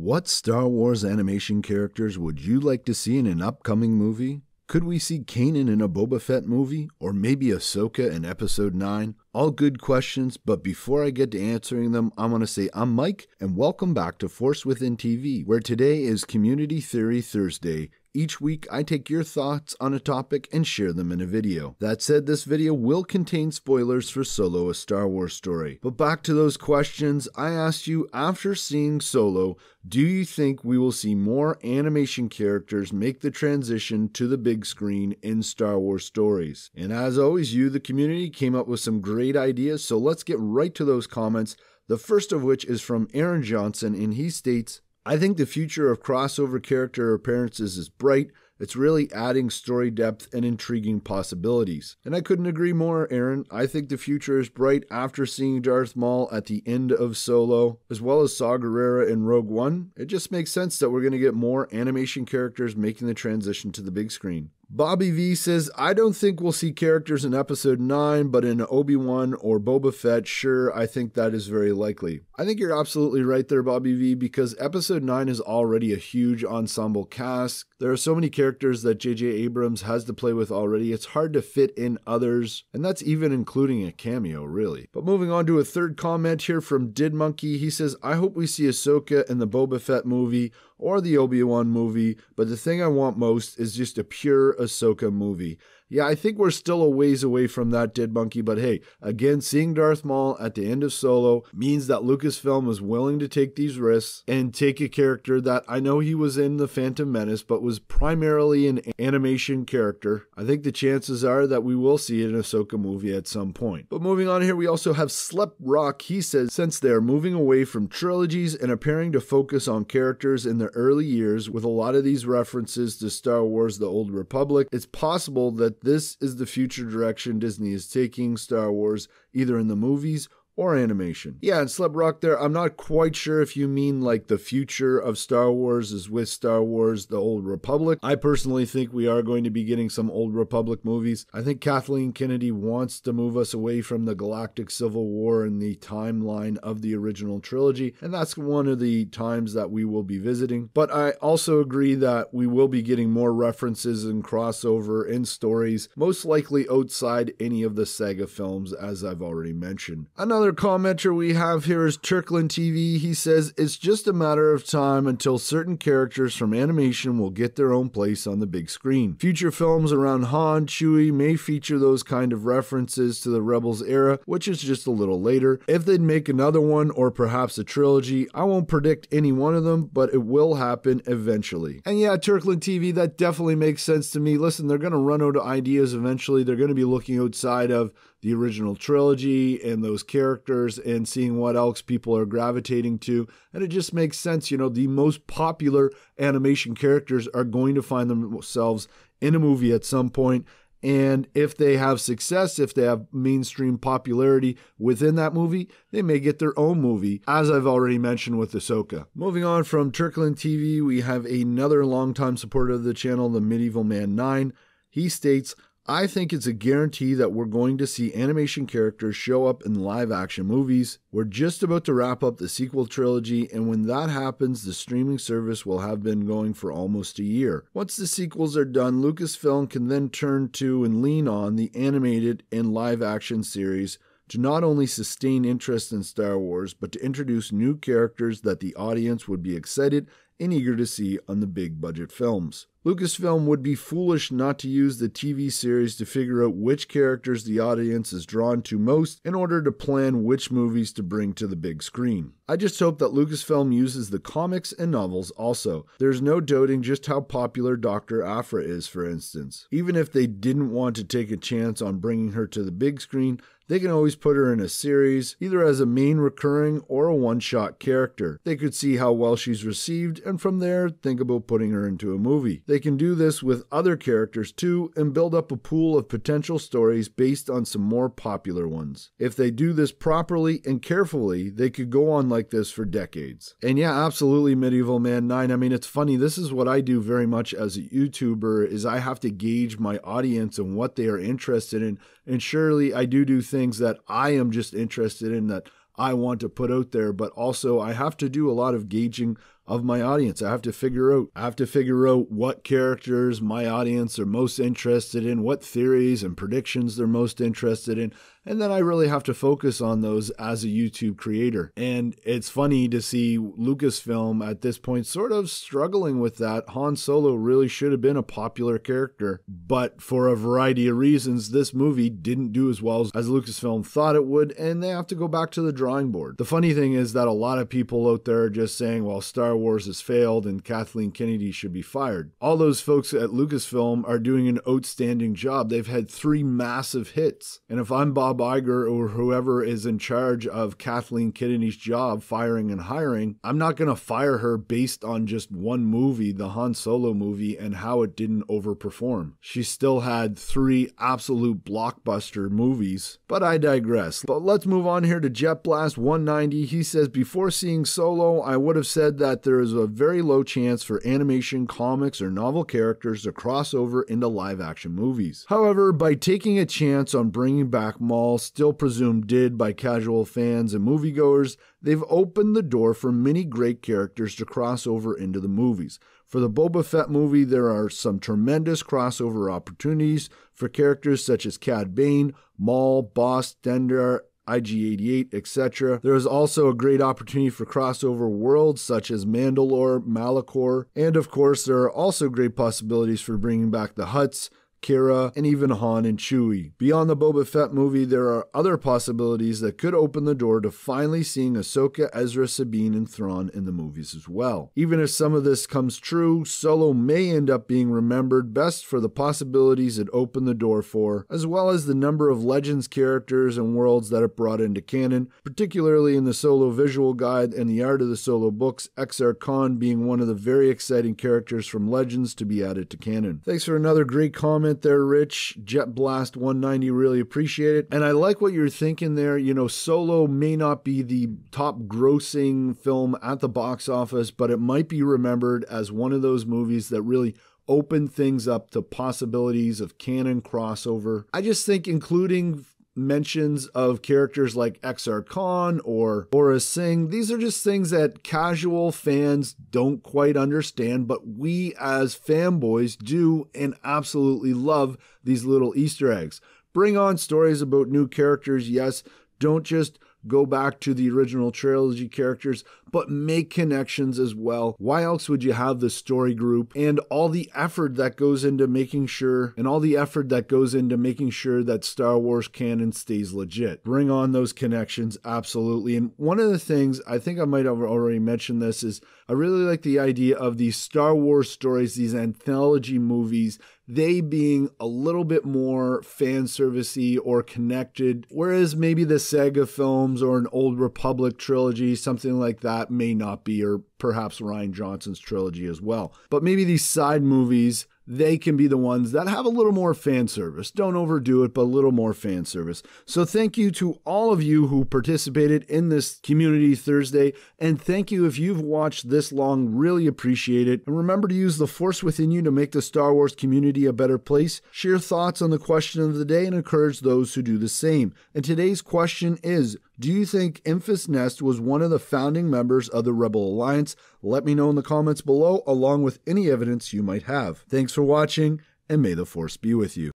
What Star Wars animation characters would you like to see in an upcoming movie? Could we see Kanan in a Boba Fett movie? Or maybe Ahsoka in Episode 9? All good questions, but before I get to answering them, I want to say I'm Mike, and welcome back to Force Within TV, where today is Community Theory Thursday. Each week, I take your thoughts on a topic and share them in a video. That said, this video will contain spoilers for Solo, a Star Wars story. But back to those questions, I asked you, after seeing Solo, do you think we will see more animation characters make the transition to the big screen in Star Wars stories? And as always, you, the community, came up with some great ideas, so let's get right to those comments. The first of which is from Aaron Johnson, and he states, I think the future of crossover character appearances is bright. It's really adding story depth and intriguing possibilities. And I couldn't agree more, Aaron. I think the future is bright after seeing Darth Maul at the end of Solo, as well as Saw Gerrera in Rogue One. It just makes sense that we're going to get more animation characters making the transition to the big screen. Bobby V says, I don't think we'll see characters in Episode 9, but in Obi-Wan or Boba Fett, sure, I think that is very likely. I think you're absolutely right there, Bobby V, because Episode 9 is already a huge ensemble cast. There are so many characters that J.J. Abrams has to play with already, it's hard to fit in others, and that's even including a cameo, really. But moving on to a third comment here from Did Monkey, he says, I hope we see Ahsoka in the Boba Fett movie, or the Obi-Wan movie, but the thing I want most is just a pure Ahsoka movie. Yeah, I think we're still a ways away from that, Dead Monkey, but hey, again, seeing Darth Maul at the end of Solo means that Lucasfilm was willing to take these risks and take a character that I know he was in The Phantom Menace, but was primarily an animation character. I think the chances are that we will see an Ahsoka movie at some point. But moving on here, we also have Slep Rock. He says, since they're moving away from trilogies and appearing to focus on characters in their early years with a lot of these references to Star Wars: The Old Republic, it's possible that this is the future direction Disney is taking Star Wars, either in the movies or animation. Yeah, and Sleb Rock there, I'm not quite sure if you mean like the future of Star Wars is with Star Wars: The Old Republic. I personally think we are going to be getting some Old Republic movies. I think Kathleen Kennedy wants to move us away from the Galactic Civil War and the timeline of the original trilogy, and that's one of the times that we will be visiting. But I also agree that we will be getting more references and crossover in stories, most likely outside any of the saga films, as I've already mentioned. Another commenter we have here is Turkland TV. He says, it's just a matter of time until certain characters from animation will get their own place on the big screen. Future films around Han, Chewie may feature those kind of references to the Rebels era, which is just a little later. If they'd make another one, or perhaps a trilogy, I won't predict any one of them, but it will happen eventually. And yeah, Turkland TV, that definitely makes sense to me. Listen, they're going to run out of ideas eventually. They're going to be looking outside of the original trilogy and those characters and seeing what else people are gravitating to. And it just makes sense, you know, the most popular animation characters are going to find themselves in a movie at some point. And if they have success, if they have mainstream popularity within that movie, they may get their own movie, as I've already mentioned with Ahsoka. Moving on from Turkland TV, we have another longtime supporter of the channel, the Medieval Man 9. He states, I think it's a guarantee that we're going to see animation characters show up in live action movies. We're just about to wrap up the sequel trilogy, and when that happens, the streaming service will have been going for almost a year. Once the sequels are done, Lucasfilm can then turn to and lean on the animated and live action series to not only sustain interest in Star Wars, but to introduce new characters that the audience would be excited and eager to see on the big budget films. Lucasfilm would be foolish not to use the TV series to figure out which characters the audience is drawn to most in order to plan which movies to bring to the big screen. I just hope that Lucasfilm uses the comics and novels also. There's no doubting just how popular Dr. Aphra is, for instance. Even if they didn't want to take a chance on bringing her to the big screen, they can always put her in a series, either as a main recurring or a one-shot character. They could see how well she's received, and from there, think about putting her into a movie. They can do this with other characters too, and build up a pool of potential stories based on some more popular ones. If they do this properly and carefully, they could go on like this for decades. And yeah, absolutely, Medieval Man 9. I mean, it's funny, this is what I do very much as a YouTuber, is I have to gauge my audience and what they are interested in, and surely I do things that I am just interested in, that I want to put out there, but also I have to do a lot of gauging of my audience. I have to figure out what characters my audience are most interested in, what theories and predictions they're most interested in, and then I really have to focus on those as a YouTube creator. And it's funny to see Lucasfilm at this point sort of struggling with that. Han Solo really should have been a popular character, but for a variety of reasons, this movie didn't do as well as Lucasfilm thought it would, and they have to go back to the drawing board. The funny thing is that a lot of people out there are just saying, well, Star Wars has failed and Kathleen Kennedy should be fired. All those folks at Lucasfilm are doing an outstanding job. They've had 3 massive hits. And if I'm Bob Iger or whoever is in charge of Kathleen Kennedy's job, firing and hiring, I'm not going to fire her based on just one movie, the Han Solo movie, and how it didn't overperform. She still had 3 absolute blockbuster movies, but I digress. But let's move on here to Jet Blast 190. He says, before seeing Solo, I would have said that there is a very low chance for animation, comics, or novel characters to cross over into live-action movies. However, by taking a chance on bringing back Maul, still presumed dead by casual fans and moviegoers, they've opened the door for many great characters to cross over into the movies. For the Boba Fett movie, there are some tremendous crossover opportunities for characters such as Cad Bane, Maul, Bossk, Dendar, IG-88, etc. There is also a great opportunity for crossover worlds such as Mandalore, Malachor, and of course there are also great possibilities for bringing back the Hutts, Kira, and even Han and Chewie. Beyond the Boba Fett movie, there are other possibilities that could open the door to finally seeing Ahsoka, Ezra, Sabine, and Thrawn in the movies as well. Even if some of this comes true, Solo may end up being remembered best for the possibilities it opened the door for, as well as the number of Legends characters and worlds that it brought into canon, particularly in the Solo visual guide and the art of the Solo books, Exar Khan being one of the very exciting characters from Legends to be added to canon. Thanks for another great comment there, Rich. Jet Blast 190, really appreciate it. And I like what you're thinking there. You know, Solo may not be the top grossing film at the box office, but it might be remembered as one of those movies that really opened things up to possibilities of canon crossover. I just think including mentions of characters like Exar Khan or Aurra Singh, these are just things that casual fans don't quite understand, but we as fanboys do and absolutely love these little Easter eggs. Bring on stories about new characters, yes. Don't just go back to the original trilogy characters, but make connections as well. Why else would you have the story group and all the effort that goes into making sure that Star Wars canon stays legit? Bring on those connections, absolutely. And one of the things, I think I might have already mentioned this, is I really like the idea of these Star Wars stories, these anthology movies, they being a little bit more fan servicey or connected, whereas maybe the Saga films or an Old Republic trilogy, something like that, may not be, or perhaps Rian Johnson's trilogy as well. But maybe these side movies, they can be the ones that have a little more fan service. Don't overdo it, but a little more fan service. So thank you to all of you who participated in this Community Thursday. And thank you if you've watched this long, really appreciate it. And remember to use the force within you to make the Star Wars community a better place. Share thoughts on the question of the day and encourage those who do the same. And today's question is, do you think Enfys Nest was one of the founding members of the Rebel Alliance? Let me know in the comments below, along with any evidence you might have. Thanks for watching, and may the Force be with you.